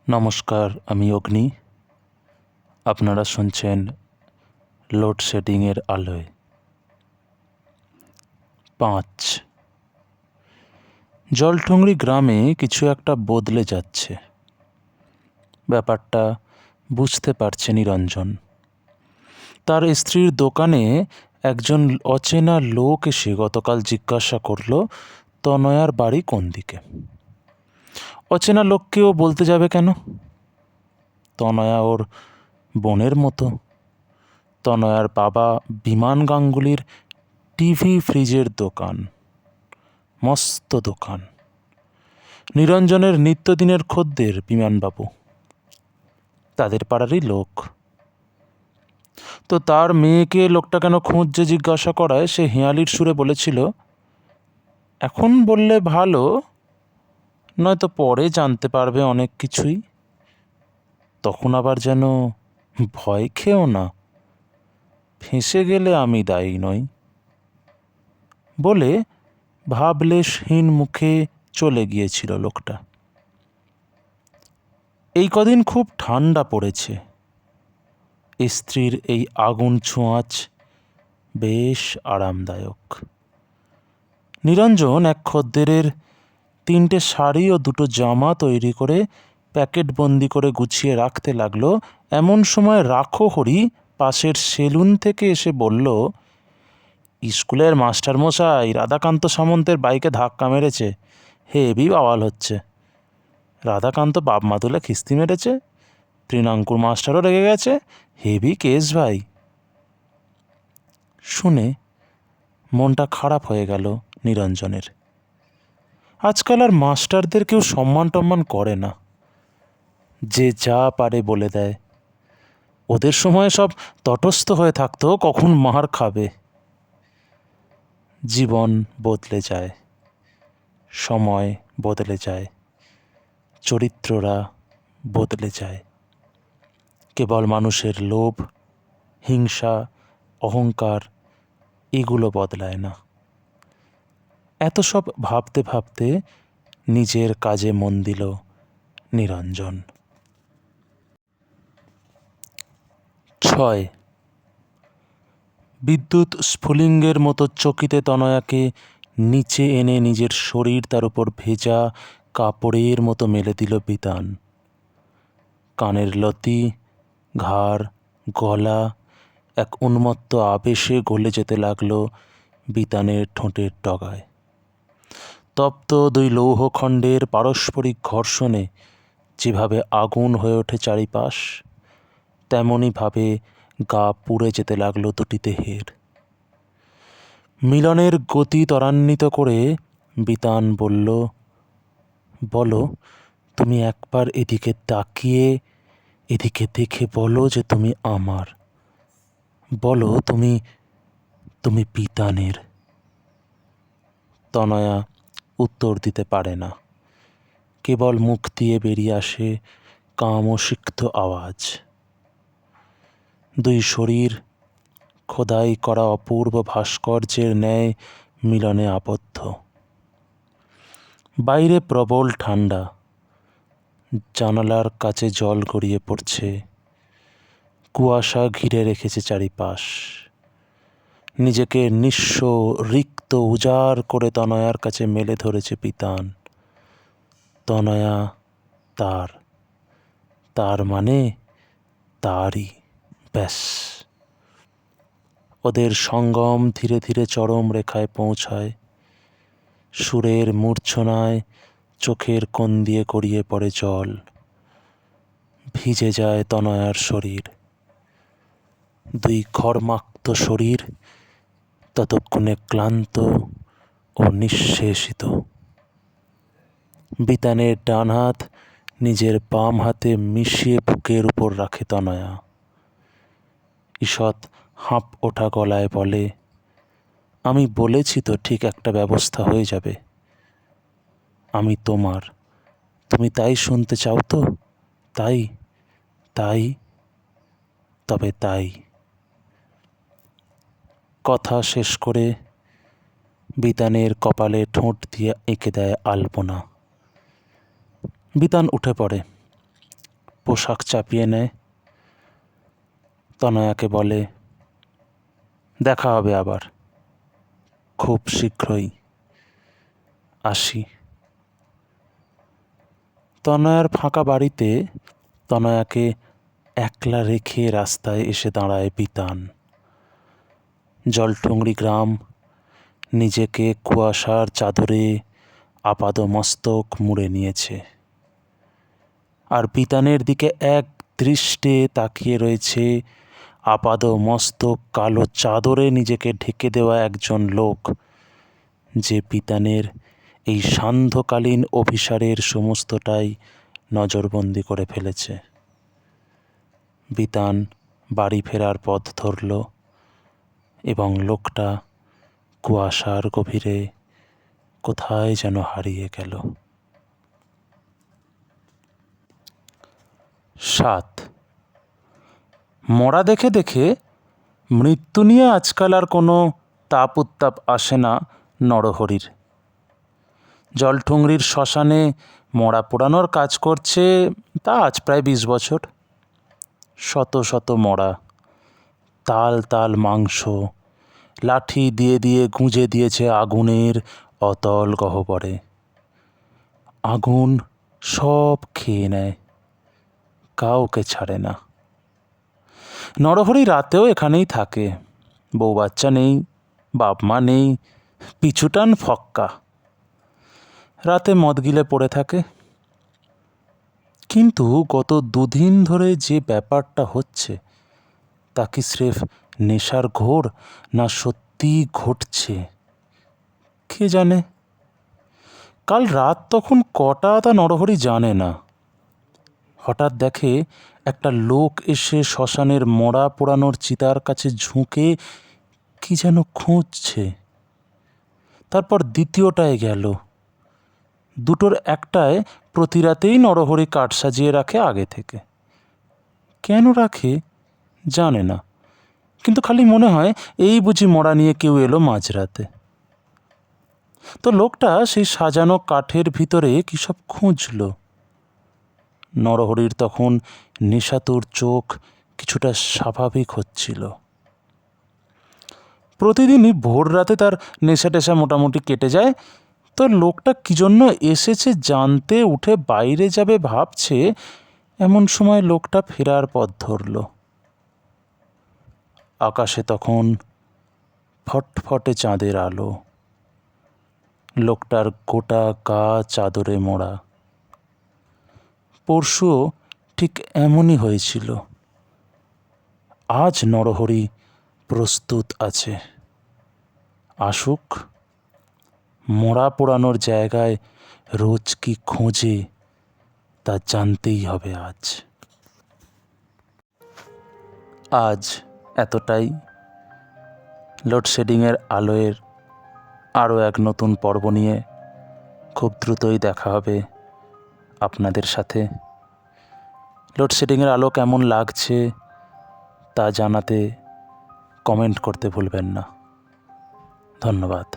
নমস্কার, আমি অগ্নি। আপনারা শুনছেন লোডশেডিংয়ের আলোয়। 5 জলঠুংরি গ্রামে কিছু একটা বদলে যাচ্ছে। ব্যাপারটা বুঝতে পারছে নিরঞ্জন। তার স্ত্রীর দোকানে একজন অচেনা লোক এসে গতকাল জিজ্ঞাসা করল তনয়ার বাড়ি কোন দিকে। অচেনা লোককেও বলতে যাবে কেন? তনয়া ওর বোনের মতো। তনয়ার বাবা বিমান গাঙ্গুলির টিভি ফ্রিজের দোকান, মস্ত দোকান। নিরঞ্জনের নিত্যদিনের খদ্দের বিমানবাবু, তাদের পাড়ারই লোক। তো তার মেয়েকে লোকটা কেন খুঁজছে জিজ্ঞাসা করায় সে হেঁয়ালির সুরে বলেছিল, এখন বললে ভালো, নয়তো পরে জানতে পারবে অনেক কিছুই। তখন আবার যেন ভয় খেও না, ফেঁসে গেলে আমি দায়ী নই বলে ভাবলেশহীন মুখে চলে গিয়েছিল লোকটা। এই কদিন খুব ঠান্ডা পড়েছে। স্ত্রীর এই আগুন ছোঁয়াচ বেশ আরামদায়ক। নিরঞ্জন এক খদ্দেরের 3টে শাড়ি ও 2টো জামা তৈরি করে প্যাকেটবন্দি করে গুছিয়ে রাখতে লাগলো। এমন সময় রাখো হরি পাশের সেলুন থেকে এসে বলল, স্কুলের মাস্টারমশাই রাধাকান্ত সামন্তের বাইকে ধাক্কা মেরেছে, হেভি বাওয়াল হচ্ছে। রাধাকান্ত বাপ মা তুলে খিস্তি মেরেছে, তৃণাঙ্কুর মাস্টারও রেগে গেছে, হেভি কেস ভাই। শুনে মনটা খারাপ হয়ে গেল নিরঞ্জনের। আজকাল আর মাস্টারদের কেউ সম্মান টম্মান করে না, যে যা পারে বলে দেয়। ওদের সময় সব তটস্থ হয়ে থাকতো কখন মার খাবে। জীবন বদলে যায়, সময় বদলে যায়, চরিত্ররা বদলে যায়। কেবল মানুষের লোভ, হিংসা, অহংকার এগুলো বদলায় না। এত সব ভাবতে ভাবতে নিজের কাজে মন দিল নিরঞ্জন। 6 বিদ্যুৎ স্ফুলিঙ্গের মতো চকিতে তনয়াকে নিচে এনে নিজের শরীর তার উপর ভেজা কাপড়ের মতো মেলে দিল বিতান। কানের লতি, ঘাড়, গলা এক উন্মত্ত আবেশে গলে যেতে লাগলো বিতানের ঠোঁটের ডগায়। তপ্ত 2 লৌহখণ্ডের পারস্পরিক ঘর্ষণে যেভাবে আগুন হয়ে ওঠে চারিপাশ, তেমনইভাবে গা পুড়ে যেতে লাগলো দুটি দেহের। মিলনের গতি ত্বরান্বিত করে বিতান বলল, বলো, তুমি একবার এদিকে তাকিয়ে এদিকে দেখে বলো যে তুমি আমার। বলো তুমি তুমি বিতানের। তনয়া উত্তর দিতে পারে না, কেবল মুখ দিয়ে বেরিয়ে আসে কামসিক্ত আওয়াজ। 2 শরীর খোদাই করা অপূর্ব ভাস্কর্যের ন্যায় মিলনে আবদ্ধ। বাইরে প্রবল ঠান্ডা, জানালার কাছে জল গড়িয়ে পড়ছে, কুয়াশা ঘিরে রেখেছে চারিপাশ। নিজেকে নিঃস্ব, রিক্ত, উজাড় করে তনয়ার কাছে মেলে ধরেছে বিতান। তনয়া তার, তার মানে তারই, ব্যাস। ওদের সঙ্গম ধীরে ধীরে চরম রেখায় পৌঁছায়। সুরের মূর্ছনায় চোখের কোণ দিয়ে গড়িয়ে পড়ে জল, ভিজে যায় তনয়ার শরীর। 2 ঘর্মাক্ত শরীর ততক্ষণে ক্লান্ত ও নিঃশেষিত। বিতানের ডান হাত নিজের বাম হাতে মিশিয়ে বুকের উপর রাখে তনয়া। ঈষৎ হাঁপ ওঠা গলায় বলে, আমি বলেছি তো ঠিক একটা ব্যবস্থা হয়ে যাবে। আমি তোমার, তুমি তাই শুনতে চাও তো? তাই তাই তবে তাই। কথা শেষ করে বিতানের কপালে ঠোঁট দিয়ে এঁকে দেয় আলপনা। বিতান উঠে পড়ে, পোশাক চাপিয়ে নেয়, তনয়াকে বলে, দেখা হবে আবার, খুব শীঘ্রই, আসি। তনয়ার ফাঁকা বাড়িতে তনয়াকে একলা রেখে রাস্তায় এসে দাঁড়ায় বিতান। জলঠুংরি গ্রাম নিজেকে কুয়াশার চাদরে আপাদমস্তক মুড়ে নিয়েছে, আর বিতানের দিকে এক দৃষ্টে তাকিয়ে রয়েছে আপাদমস্তক কালো চাদরে নিজেকে ঢেকে দেওয়া একজন লোক, যে বিতানের এই সান্ধ্যকালীন অভিসারের সমস্তটাই নজরবন্দি করে ফেলেছে। বিতান বাড়ি ফেরার পথ ধরল এবং লোকটা কুয়াশার গভীরে কোথায় যেন হারিয়ে গেল। 7. মরা দেখে দেখে মৃত্যু নিয়ে আজকাল আর কোনো তাপ উত্তাপ আসে না নরহরির। জলঠুংরির শ্মশানে মরা পোড়ানোর কাজ করছে তা আজ প্রায় 20 বছর। শত শত মরা, তাল তাল মাংস লাঠি দিয়ে দিয়ে গুঁজে দিয়েছে আগুনের অতল গহ্বরে। আগুন সব খেয়ে নেয়, কাউকে ছাড়ে না। নরহরি রাতেও এখানেই থাকে, বউ বাচ্চা নেই, বাপ মা নেই, পিছুটান ফক্কা। রাতে মদ গিলে পড়ে থাকে। কিন্তু গত 2 দিন ধরে যে ব্যাপারটা হচ্ছে তা কি স্রেফ নেশার ঘোর, না সত্যি ঘটছে কে জানে। কাল রাত তখন কটা তা নরহরি জানে না। হঠাৎ দেখে একটা লোক এসে শ্মশানের মরা পোড়ানোর চিতার কাছে ঝুঁকে কি যেন খুঁজছে। তারপর দ্বিতীয়টায় গেল। দুটোর একটায় প্রতি রাতেই নরহরি কাঠ সাজিয়ে রাখে আগে থেকে। কেন রাখে জানে না, কিন্তু খালি মনে হয় এই বুঝি মরা নিয়ে কেউ এলো মাঝরাতে। তো লোকটা সেই সাজানো কাঠের ভিতরে কী সব খুঁজল। নরহরির তখন নেশাতুর চোখ কিছুটা স্বাভাবিক হচ্ছিল। প্রতিদিনই ভোর রাতে তার নেশা টেশা মোটামুটি কেটে যায়। তো লোকটা কী জন্য এসেছে জানতে উঠে বাইরে যাবে ভাবছে, এমন সময় লোকটা ফেরার পথ ধরল। আকাশে তখন ফটফটে চাঁদের আলো। লোকটার গোটা গা চাদরে মোড়া। পরশুও ঠিক এমনই হয়েছিল। আজ নরহরি প্রস্তুত আছে, আসুক। মরা পোড়ানোর জায়গায় রোজ কি খোঁজে তা জানতেই হবে আজ। আজ এতটাই। লোডশেডিংয়ের আলোয়ের আরও এক নতুন পর্ব নিয়ে খুব দ্রুতই দেখা হবে আপনাদের সাথে। লোডশেডিংয়ের আলো কেমন লাগছে তা জানাতে কমেন্ট করতে ভুলবেন না। ধন্যবাদ।